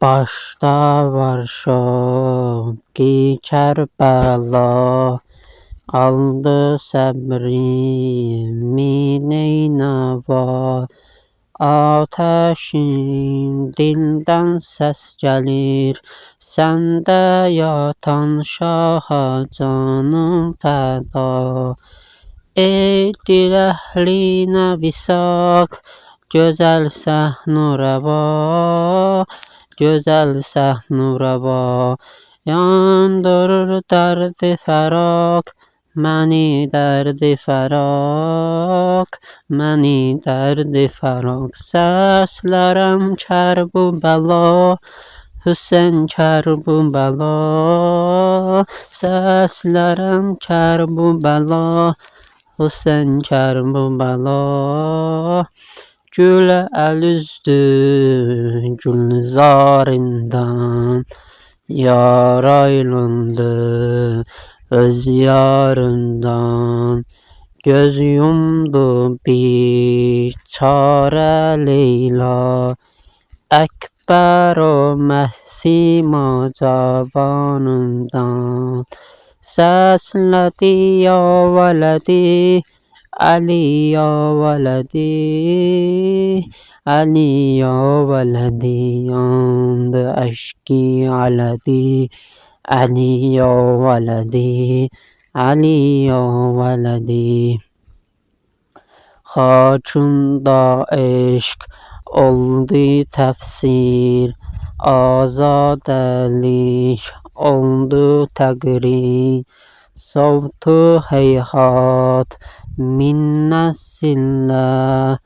Başda var şoki Kerbela, aldı səbrimi neynəva. Ateşin dildən səs gəlir, səndə yatan şaha canım fəda. Ey dil əhlinə visaq, gözəl səhnurəva, gözəl səhnurəva. Yandırır dərdi fəraq, məni dərdi fəraq, məni dərdi fəraq. Səslərəm Kərbəla, Hüseyn Kərbəla, səslərəm Kərbəla, Hüseyn Kərbəla. Gül əl üzdü gülzarından, yar ayrıldı öz yarından. Göz yumdu biçare Leyla, Əkbər o Məsima cavanından. Səslədi ya vələdi, Ali ya vələdi, Ali ya vələdi. Yandı əşki alədi, Ali ya vələdi, Ali ya vələdi. Xakında eşq oldu təfsir, azadəlik oldu təqrir. Savtu heyhat min nəsillər,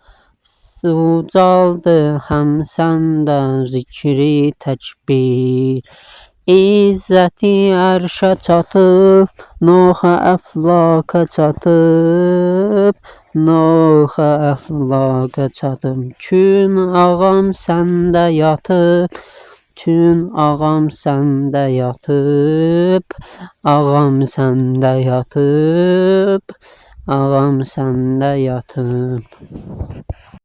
ucaldı həm səndə zikri təkbir. İzzəti ərşə çatıb, noxa əflaka çatıb, noxa əflaka çatıb. Kün ağam səndə yatıb, kün ağam səndə yatıb, ağam səndə yatıb, ağam səndə yatıb.